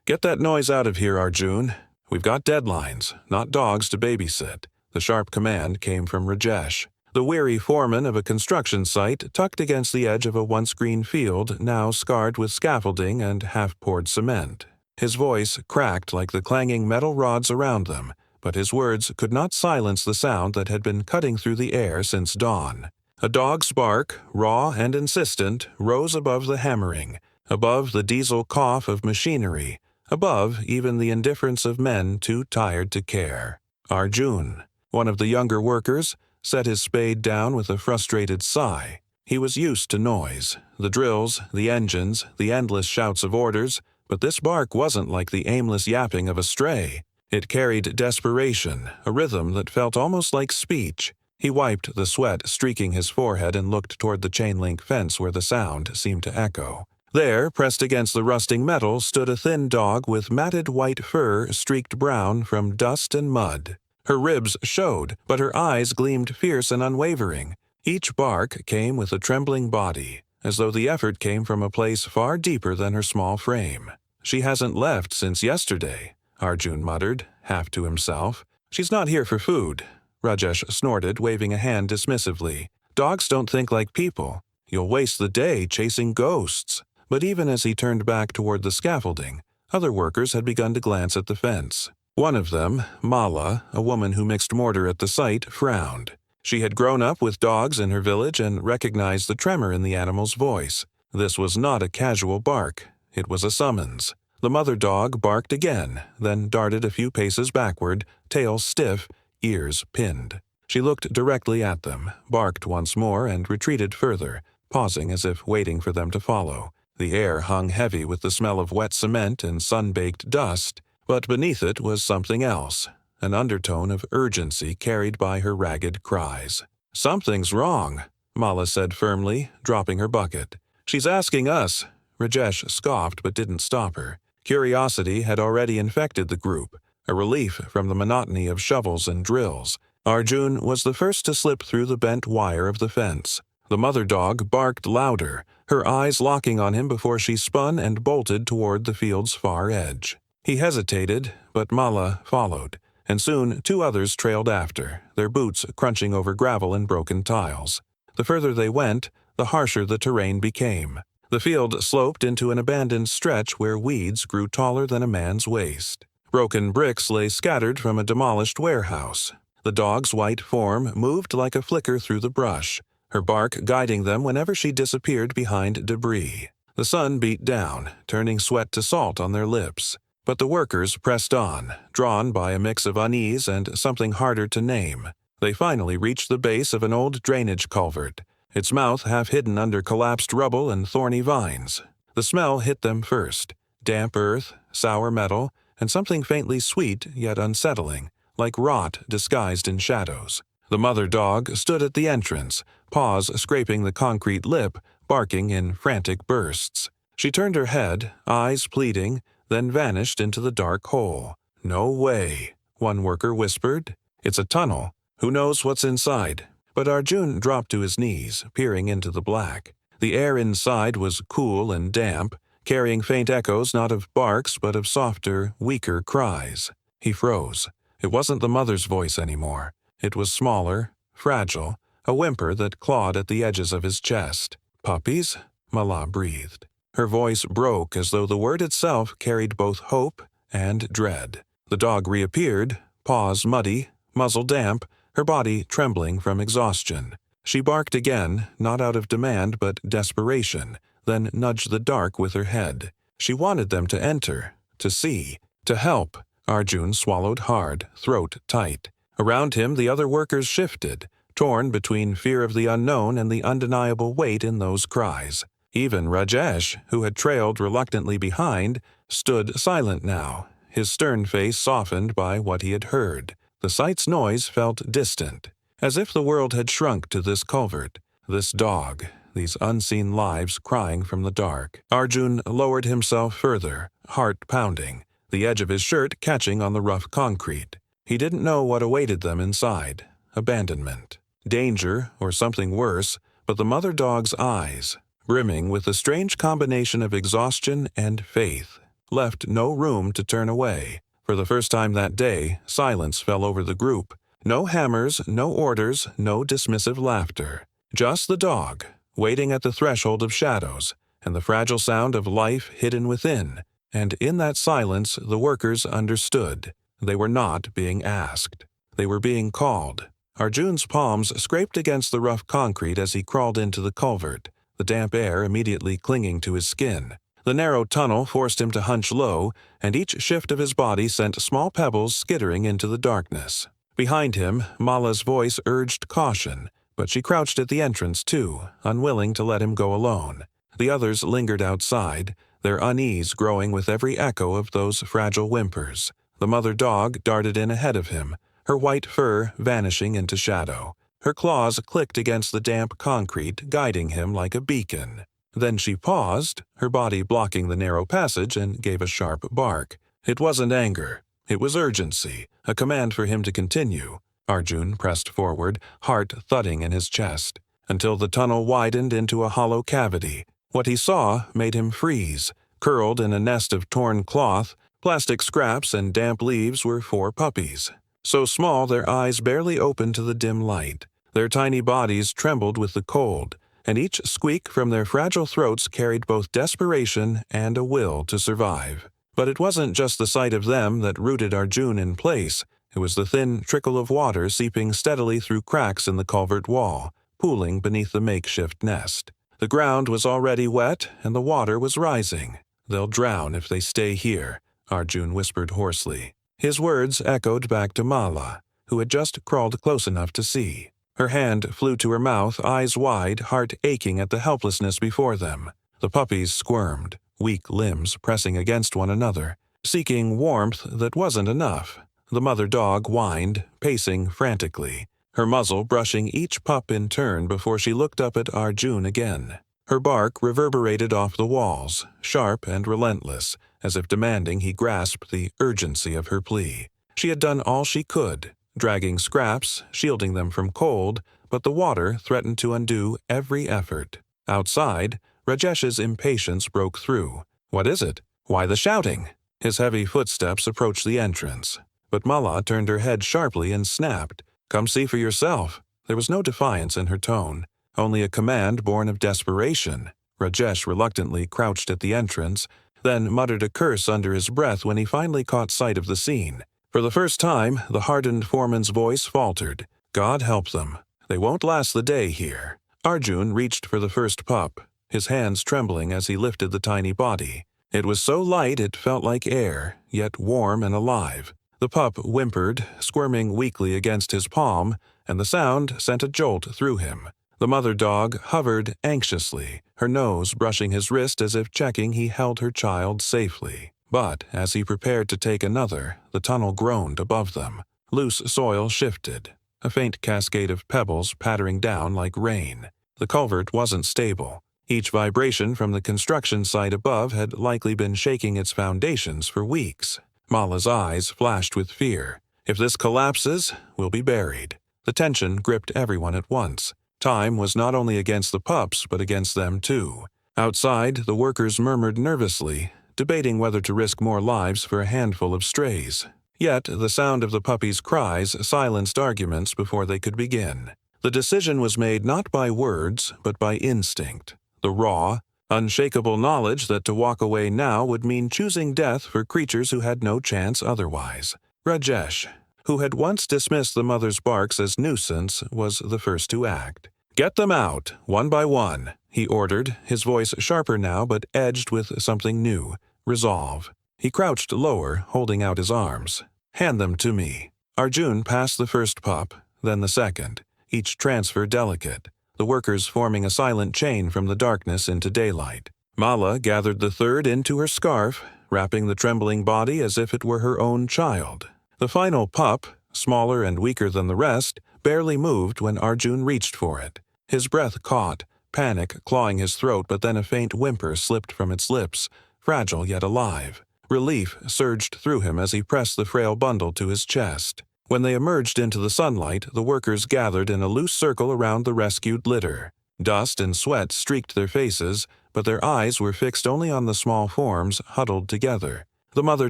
Get that noise out of here, Arjun. We've got deadlines, not dogs to babysit. The sharp command came from Rajesh, the weary foreman of a construction site tucked against the edge of a once green field now scarred with scaffolding and half-poured cement. His voice cracked like the clanging metal rods around them, but his words could not silence the sound that had been cutting through the air since dawn. A dog's bark, raw and insistent, rose above the hammering, above the diesel cough of machinery, above even the indifference of men too tired to care. Arjun, one of the younger workers, set his spade down with a frustrated sigh. He was used to noise, the drills, the engines, the endless shouts of orders, but this bark wasn't like the aimless yapping of a stray. It carried desperation, a rhythm that felt almost like speech. He wiped the sweat streaking his forehead and looked toward the chain-link fence where the sound seemed to echo. There, pressed against the rusting metal, stood a thin dog with matted white fur streaked brown from dust and mud. Her ribs showed, but her eyes gleamed fierce and unwavering. Each bark came with a trembling body, as though the effort came from a place far deeper than her small frame. "She hasn't left since yesterday," Arjun muttered, half to himself. "She's not here for food," Rajesh snorted, waving a hand dismissively. "Dogs don't think like people. You'll waste the day chasing ghosts." But even as he turned back toward the scaffolding, other workers had begun to glance at the fence. One of them, Mala, a woman who mixed mortar at the site, frowned. She had grown up with dogs in her village and recognized the tremor in the animal's voice. This was not a casual bark. It was a summons. The mother dog barked again, then darted a few paces backward, tail stiff, ears pinned. She looked directly at them, barked once more, and retreated further, pausing as if waiting for them to follow. The air hung heavy with the smell of wet cement and sun-baked dust, but beneath it was something else, an undertone of urgency carried by her ragged cries. "Something's wrong," Mala said firmly, dropping her bucket. "She's asking us." Rajesh scoffed but didn't stop her. Curiosity had already infected the group, a relief from the monotony of shovels and drills. Arjun was the first to slip through the bent wire of the fence. The mother dog barked louder, her eyes locking on him before she spun and bolted toward the field's far edge. He hesitated, but Mala followed, and soon 2 others trailed after, their boots crunching over gravel and broken tiles. The further they went, the harsher the terrain became. The field sloped into an abandoned stretch where weeds grew taller than a man's waist. Broken bricks lay scattered from a demolished warehouse. The dog's white form moved like a flicker through the brush, her bark guiding them whenever she disappeared behind debris. The sun beat down, turning sweat to salt on their lips. But the workers pressed on, drawn by a mix of unease and something harder to name. They finally reached the base of an old drainage culvert, its mouth half hidden under collapsed rubble and thorny vines. The smell hit them first, damp earth, sour metal, and something faintly sweet yet unsettling, like rot disguised in shadows. The mother dog stood at the entrance, paws scraping the concrete lip, barking in frantic bursts. She turned her head, eyes pleading, then vanished into the dark hole. "No way," one worker whispered. "It's a tunnel. Who knows what's inside?" But Arjun dropped to his knees, peering into the black. The air inside was cool and damp, carrying faint echoes not of barks but of softer, weaker cries. He froze. It wasn't the mother's voice anymore. It was smaller, fragile, a whimper that clawed at the edges of his chest. "Puppies?" Mala breathed. Her voice broke as though the word itself carried both hope and dread. The dog reappeared, paws muddy, muzzle damp, her body trembling from exhaustion. She barked again, not out of demand but desperation, then nudged the dark with her head. She wanted them to enter, to see, to help. Arjun swallowed hard, throat tight. Around him the other workers shifted, torn between fear of the unknown and the undeniable weight in those cries. Even Rajesh, who had trailed reluctantly behind, stood silent now, his stern face softened by what he had heard. The site's noise felt distant, as if the world had shrunk to this culvert, this dog, these unseen lives crying from the dark. Arjun lowered himself further, heart pounding, the edge of his shirt catching on the rough concrete. He didn't know what awaited them inside. Abandonment, danger, or something worse, but the mother dog's eyes, brimming with a strange combination of exhaustion and faith. left no room to turn away. For the first time that day, silence fell over the group. No hammers, no orders, no dismissive laughter. Just the dog, waiting at the threshold of shadows, and the fragile sound of life hidden within. And in that silence, the workers understood. They were not being asked. They were being called. Arjun's palms scraped against the rough concrete as he crawled into the culvert, the damp air immediately clinging to his skin. The narrow tunnel forced him to hunch low, and each shift of his body sent small pebbles skittering into the darkness. Behind him, Mala's voice urged caution, but she crouched at the entrance too, unwilling to let him go alone. The others lingered outside, their unease growing with every echo of those fragile whimpers. The mother dog darted in ahead of him, her white fur vanishing into shadow. Her claws clicked against the damp concrete, guiding him like a beacon. Then she paused, her body blocking the narrow passage, and gave a sharp bark. It wasn't anger. It was urgency, a command for him to continue. Arjun pressed forward, heart thudding in his chest, until the tunnel widened into a hollow cavity. What he saw made him freeze. Curled in a nest of torn cloth, plastic scraps, and damp leaves were 4 puppies. So small their eyes barely opened to the dim light. Their tiny bodies trembled with the cold, and each squeak from their fragile throats carried both desperation and a will to survive. But it wasn't just the sight of them that rooted Arjun in place. It was the thin trickle of water seeping steadily through cracks in the culvert wall, pooling beneath the makeshift nest. The ground was already wet, and the water was rising. "They'll drown if they stay here," Arjun whispered hoarsely. His words echoed back to Mala, who had just crawled close enough to see. Her hand flew to her mouth, eyes wide, heart aching at the helplessness before them. The puppies squirmed, weak limbs pressing against one another, seeking warmth that wasn't enough. The mother dog whined, pacing frantically, her muzzle brushing each pup in turn before she looked up at Arjun again. Her bark reverberated off the walls, sharp and relentless, as if demanding he grasp the urgency of her plea. She had done all she could, dragging scraps, shielding them from cold, but the water threatened to undo every effort. Outside, Rajesh's impatience broke through. "What is it? Why the shouting?" His heavy footsteps approached the entrance, but Mala turned her head sharply and snapped, "Come see for yourself." There was no defiance in her tone, only a command born of desperation. Rajesh reluctantly crouched at the entrance, then muttered a curse under his breath when he finally caught sight of the scene. For the first time, the hardened foreman's voice faltered. "God help them. They won't last the day here." Arjun reached for the first pup, his hands trembling as he lifted the tiny body. It was so light it felt like air, yet warm and alive. The pup whimpered, squirming weakly against his palm, and the sound sent a jolt through him. The mother dog hovered anxiously, her nose brushing his wrist as if checking he held her child safely. But as he prepared to take another, the tunnel groaned above them. Loose soil shifted, a faint cascade of pebbles pattering down like rain. The culvert wasn't stable. Each vibration from the construction site above had likely been shaking its foundations for weeks. Mala's eyes flashed with fear. If this collapses, we'll be buried. The tension gripped everyone at once. Time was not only against the pups, but against them too. Outside, the workers murmured nervously, debating whether to risk more lives for a handful of strays. Yet the sound of the puppies' cries silenced arguments before they could begin. The decision was made not by words, but by instinct. The raw, unshakable knowledge that to walk away now would mean choosing death for creatures who had no chance otherwise. Rajesh, who had once dismissed the mother's barks as nuisance, was the first to act. "Get them out, one by one," he ordered, his voice sharper now but edged with something new, resolve. He crouched lower, holding out his arms. "Hand them to me." Arjun passed the first pup, then the second, each transfer delicate, the workers forming a silent chain from the darkness into daylight. Mala gathered the third into her scarf, wrapping the trembling body as if it were her own child. The final pup, smaller and weaker than the rest, barely moved when Arjun reached for it. His breath caught, panic clawing his throat, but then a faint whimper slipped from its lips, fragile yet alive. Relief surged through him as he pressed the frail bundle to his chest. When they emerged into the sunlight, the workers gathered in a loose circle around the rescued litter. Dust and sweat streaked their faces, but their eyes were fixed only on the small forms huddled together. The mother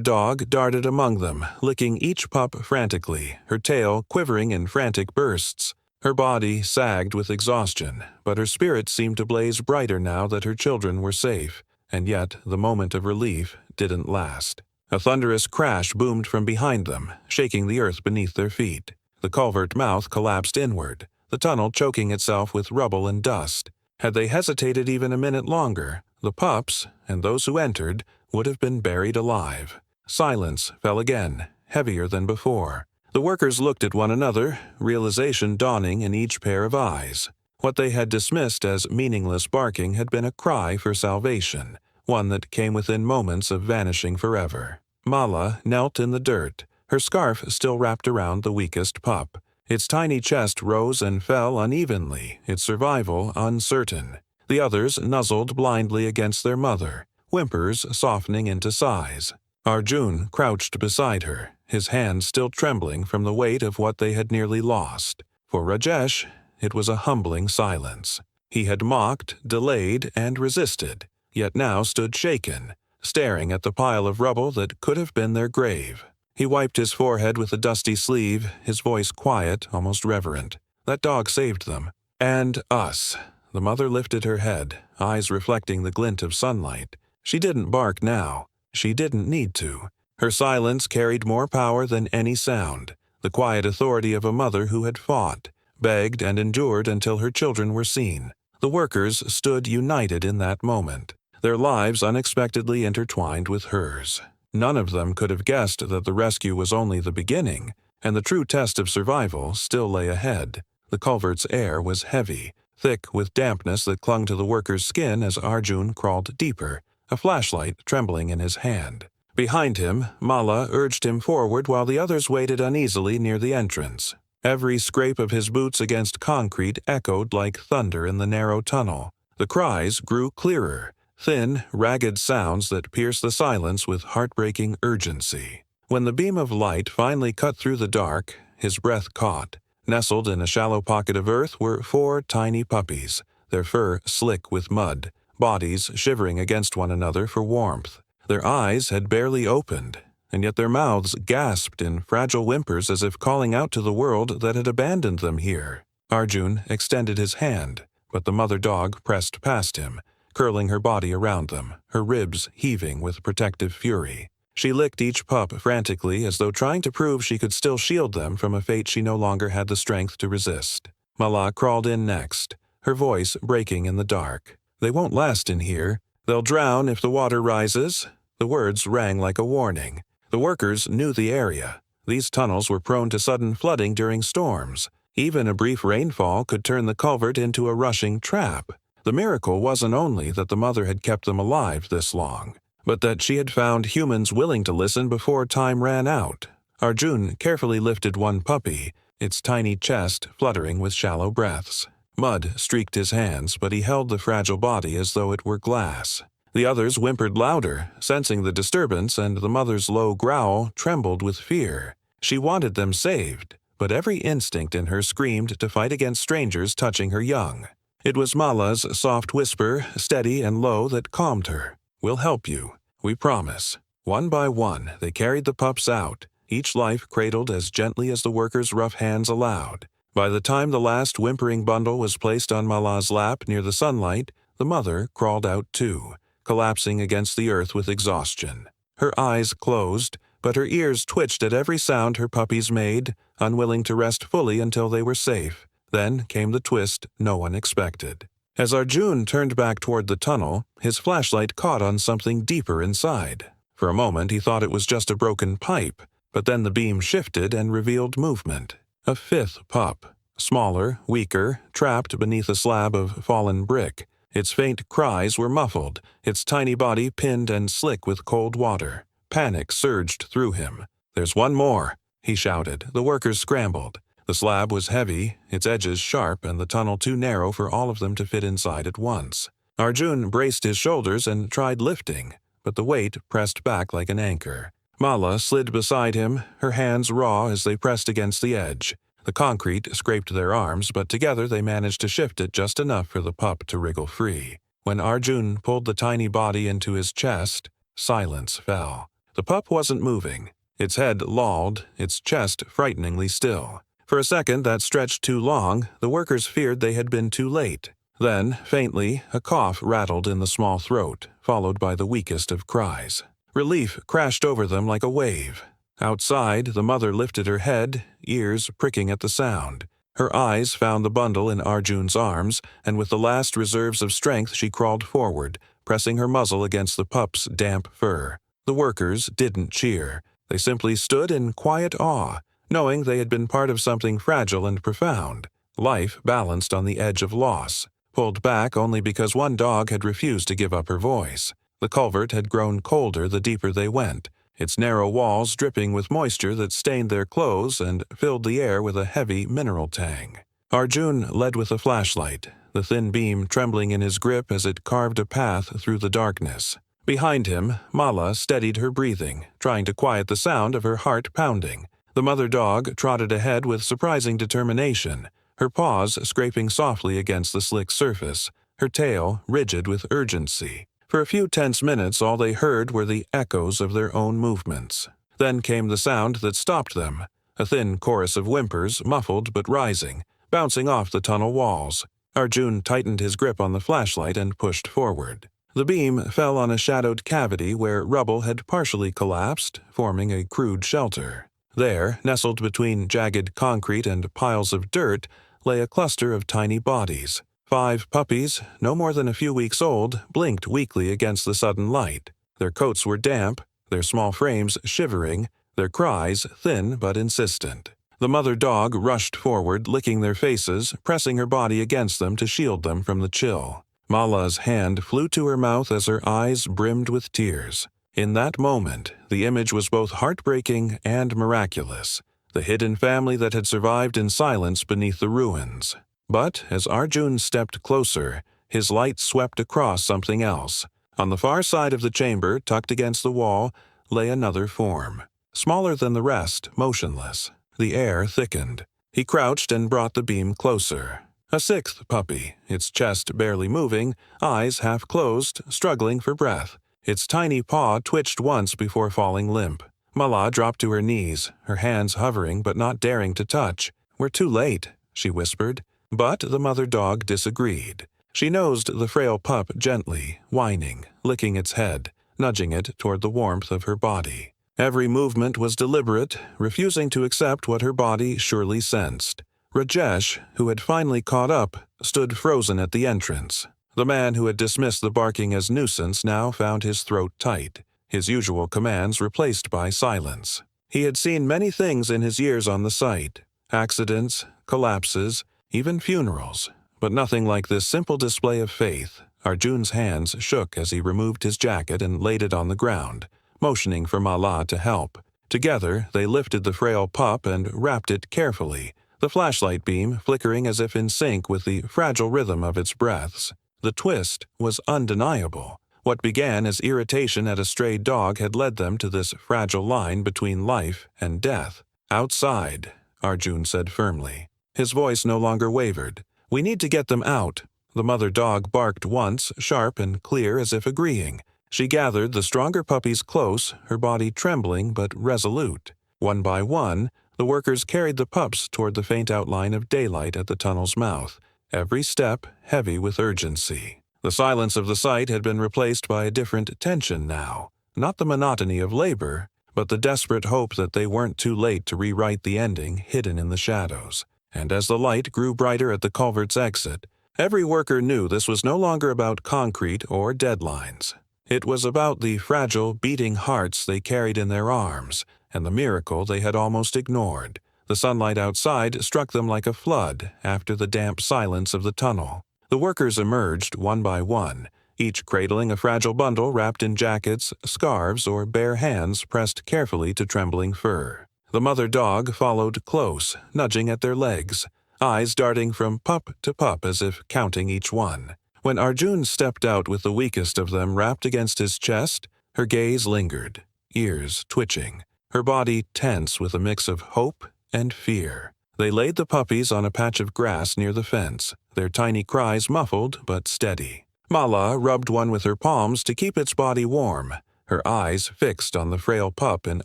dog darted among them, licking each pup frantically, her tail quivering in frantic bursts. Her body sagged with exhaustion, but her spirit seemed to blaze brighter now that her children were safe, and yet the moment of relief didn't last. A thunderous crash boomed from behind them, shaking the earth beneath their feet. The culvert mouth collapsed inward, the tunnel choking itself with rubble and dust. Had they hesitated even a minute longer, the pups, and those who entered, would have been buried alive. Silence fell again, heavier than before. The workers looked at one another, realization dawning in each pair of eyes. What they had dismissed as meaningless barking had been a cry for salvation, one that came within moments of vanishing forever. Mala knelt in the dirt, her scarf still wrapped around the weakest pup. Its tiny chest rose and fell unevenly, its survival uncertain. The others nuzzled blindly against their mother, whimpers softening into sighs. Arjun crouched beside her, his hands still trembling from the weight of what they had nearly lost. For Rajesh, it was a humbling silence. He had mocked, delayed, and resisted, yet now stood shaken, staring at the pile of rubble that could have been their grave. He wiped his forehead with a dusty sleeve, his voice quiet, almost reverent. That dog saved them. And us. The mother lifted her head, eyes reflecting the glint of sunlight. She didn't bark now. She didn't need to. Her silence carried more power than any sound, the quiet authority of a mother who had fought, begged, and endured until her children were seen. The workers stood united in that moment, their lives unexpectedly intertwined with hers. None of them could have guessed that the rescue was only the beginning, and the true test of survival still lay ahead. The culvert's air was heavy, thick with dampness that clung to the worker's skin as Arjun crawled deeper, a flashlight trembling in his hand. Behind him, Mala urged him forward while the others waited uneasily near the entrance. Every scrape of his boots against concrete echoed like thunder in the narrow tunnel. The cries grew clearer, thin, ragged sounds that pierced the silence with heartbreaking urgency. When the beam of light finally cut through the dark, his breath caught. Nestled in a shallow pocket of earth were 4 tiny puppies, their fur slick with mud, bodies shivering against one another for warmth. Their eyes had barely opened, and yet their mouths gasped in fragile whimpers as if calling out to the world that had abandoned them here. Arjun extended his hand, but the mother dog pressed past him, curling her body around them, her ribs heaving with protective fury. She licked each pup frantically as though trying to prove she could still shield them from a fate she no longer had the strength to resist. Mala crawled in next, her voice breaking in the dark. "They won't last in here. They'll drown if the water rises." The words rang like a warning. The workers knew the area. These tunnels were prone to sudden flooding during storms. Even a brief rainfall could turn the culvert into a rushing trap. The miracle wasn't only that the mother had kept them alive this long, but that she had found humans willing to listen before time ran out. Arjun carefully lifted one puppy, its tiny chest fluttering with shallow breaths. Mud streaked his hands, but he held the fragile body as though it were glass. The others whimpered louder, sensing the disturbance, and the mother's low growl trembled with fear. She wanted them saved, but every instinct in her screamed to fight against strangers touching her young. It was Mala's soft whisper, steady and low, that calmed her. "We'll help you. We promise." One by one, they carried the pups out, each life cradled as gently as the workers' rough hands allowed. By the time the last whimpering bundle was placed on Mala's lap near the sunlight, the mother crawled out too, collapsing against the earth with exhaustion. Her eyes closed, but her ears twitched at every sound her puppies made, unwilling to rest fully until they were safe. Then came the twist no one expected. As Arjun turned back toward the tunnel, his flashlight caught on something deeper inside. For a moment he thought it was just a broken pipe, but then the beam shifted and revealed movement. A 5th pup, smaller, weaker, trapped beneath a slab of fallen brick. Its faint cries were muffled, its tiny body pinned and slick with cold water. Panic surged through him. "There's one more," he shouted. The workers scrambled. The slab was heavy, its edges sharp, and the tunnel too narrow for all of them to fit inside at once. Arjun braced his shoulders and tried lifting, but the weight pressed back like an anchor. Mala slid beside him, her hands raw as they pressed against the edge. The concrete scraped their arms, but together they managed to shift it just enough for the pup to wriggle free. When Arjun pulled the tiny body into his chest, silence fell. The pup wasn't moving. Its head lolled, its chest frighteningly still. For a second that stretched too long, the workers feared they had been too late. Then, faintly, a cough rattled in the small throat, followed by the weakest of cries. Relief crashed over them like a wave. Outside, the mother lifted her head, ears pricking at the sound. Her eyes found the bundle in Arjun's arms, and with the last reserves of strength she crawled forward, pressing her muzzle against the pup's damp fur. The workers didn't cheer. They simply stood in quiet awe, knowing they had been part of something fragile and profound. Life balanced on the edge of loss, pulled back only because one dog had refused to give up her voice. The culvert had grown colder the deeper they went, its narrow walls dripping with moisture that stained their clothes and filled the air with a heavy mineral tang. Arjun led with a flashlight, the thin beam trembling in his grip as it carved a path through the darkness. Behind him, Mala steadied her breathing, trying to quiet the sound of her heart pounding. The mother dog trotted ahead with surprising determination, her paws scraping softly against the slick surface, her tail rigid with urgency. For a few tense minutes all they heard were the echoes of their own movements. Then came the sound that stopped them, a thin chorus of whimpers, muffled but rising, bouncing off the tunnel walls. Arjun tightened his grip on the flashlight and pushed forward. The beam fell on a shadowed cavity where rubble had partially collapsed, forming a crude shelter. There, nestled between jagged concrete and piles of dirt, lay a cluster of tiny bodies. 5 puppies, no more than a few weeks old, blinked weakly against the sudden light. Their coats were damp, their small frames shivering, their cries thin but insistent. The mother dog rushed forward, licking their faces, pressing her body against them to shield them from the chill. Mala's hand flew to her mouth as her eyes brimmed with tears. In that moment, the image was both heartbreaking and miraculous, the hidden family that had survived in silence beneath the ruins. But as Arjun stepped closer, his light swept across something else. On the far side of the chamber, tucked against the wall, lay another form. Smaller than the rest, motionless. The air thickened. He crouched and brought the beam closer. A 6th puppy, its chest barely moving, eyes half closed, struggling for breath. Its tiny paw twitched once before falling limp. Mala dropped to her knees, her hands hovering but not daring to touch. "We're too late," she whispered. But the mother dog disagreed. She nosed the frail pup gently, whining, licking its head, nudging it toward the warmth of her body. Every movement was deliberate, refusing to accept what her body surely sensed. Rajesh, who had finally caught up, stood frozen at the entrance. The man who had dismissed the barking as nuisance now found his throat tight, his usual commands replaced by silence. He had seen many things in his years on the site: accidents, collapses, even funerals, but nothing like this simple display of faith. Arjun's hands shook as he removed his jacket and laid it on the ground, motioning for Mala to help. Together, they lifted the frail pup and wrapped it carefully, the flashlight beam flickering as if in sync with the fragile rhythm of its breaths. The twist was undeniable. What began as irritation at a stray dog had led them to this fragile line between life and death. "Outside," Arjun said firmly. His voice no longer wavered. "We need to get them out." The mother dog barked once, sharp and clear as if agreeing. She gathered the stronger puppies close, her body trembling but resolute. One by one, the workers carried the pups toward the faint outline of daylight at the tunnel's mouth, every step heavy with urgency. The silence of the site had been replaced by a different tension now, not the monotony of labor, but the desperate hope that they weren't too late to rewrite the ending hidden in the shadows. And as the light grew brighter at the culvert's exit, every worker knew this was no longer about concrete or deadlines. It was about the fragile, beating hearts they carried in their arms, and the miracle they had almost ignored. The sunlight outside struck them like a flood after the damp silence of the tunnel. The workers emerged one by one, each cradling a fragile bundle wrapped in jackets, scarves, or bare hands pressed carefully to trembling fur. The mother dog followed close, nudging at their legs, eyes darting from pup to pup as if counting each one. When Arjun stepped out with the weakest of them wrapped against his chest, her gaze lingered, ears twitching, her body tense with a mix of hope and fear. They laid the puppies on a patch of grass near the fence, their tiny cries muffled but steady. Mala rubbed one with her palms to keep its body warm, her eyes fixed on the frail pup in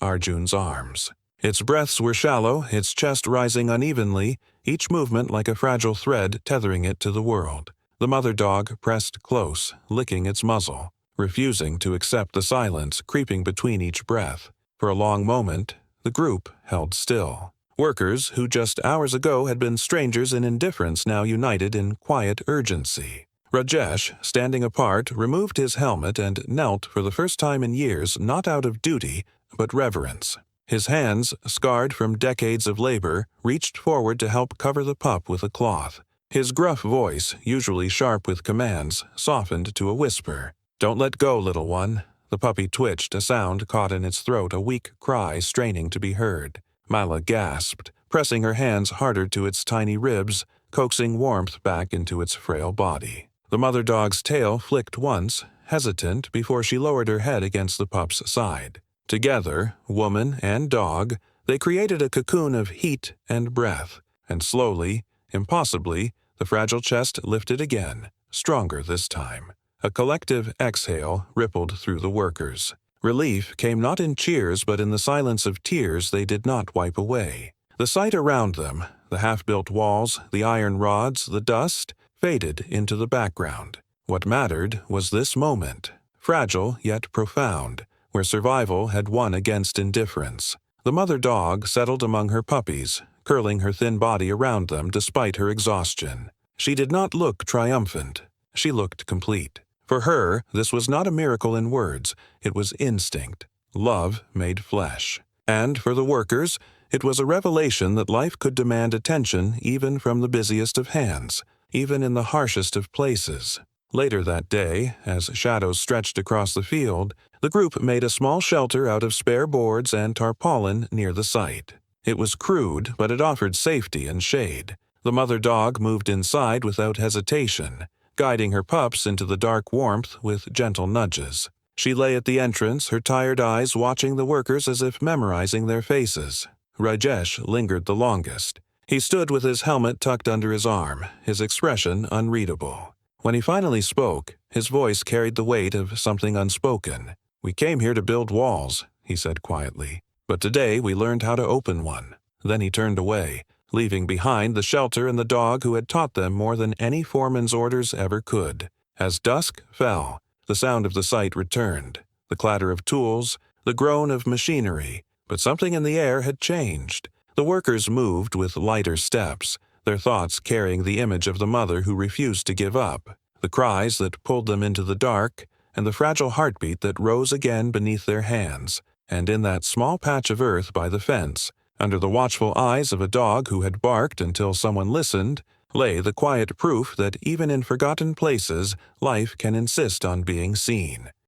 Arjun's arms. Its breaths were shallow, its chest rising unevenly, each movement like a fragile thread tethering it to the world. The mother dog pressed close, licking its muzzle, refusing to accept the silence creeping between each breath. For a long moment, the group held still. Workers who just hours ago had been strangers in indifference now united in quiet urgency. Rajesh, standing apart, removed his helmet and knelt for the first time in years, not out of duty, but reverence. His hands, scarred from decades of labor, reached forward to help cover the pup with a cloth. His gruff voice, usually sharp with commands, softened to a whisper. "Don't let go, little one." The puppy twitched, a sound caught in its throat, a weak cry straining to be heard. Mala gasped, pressing her hands harder to its tiny ribs, coaxing warmth back into its frail body. The mother dog's tail flicked once, hesitant, before she lowered her head against the pup's side. Together, woman and dog, they created a cocoon of heat and breath, and slowly, impossibly, the fragile chest lifted again, stronger this time. A collective exhale rippled through the workers. Relief came not in cheers but in the silence of tears they did not wipe away. The sight around them, the half-built walls, the iron rods, the dust, faded into the background. What mattered was this moment, fragile yet profound, where survival had won against indifference. The mother dog settled among her puppies, curling her thin body around them despite her exhaustion. She did not look triumphant. She looked complete. For her, this was not a miracle in words. It was instinct, love made flesh. And for the workers, it was a revelation that life could demand attention even from the busiest of hands, even in the harshest of places. Later that day, as shadows stretched across the field, the group made a small shelter out of spare boards and tarpaulin near the site. It was crude, but it offered safety and shade. The mother dog moved inside without hesitation, guiding her pups into the dark warmth with gentle nudges. She lay at the entrance, her tired eyes watching the workers as if memorizing their faces. Rajesh lingered the longest. He stood with his helmet tucked under his arm, his expression unreadable. When he finally spoke, his voice carried the weight of something unspoken. "We came here to build walls," he said quietly, "but today we learned how to open one." Then he turned away, leaving behind the shelter and the dog who had taught them more than any foreman's orders ever could. As dusk fell, the sound of the site returned, the clatter of tools, the groan of machinery, but something in the air had changed. The workers moved with lighter steps, their thoughts carrying the image of the mother who refused to give up, the cries that pulled them into the dark, and the fragile heartbeat that rose again beneath their hands. And in that small patch of earth by the fence, under the watchful eyes of a dog who had barked until someone listened, lay the quiet proof that even in forgotten places, life can insist on being seen.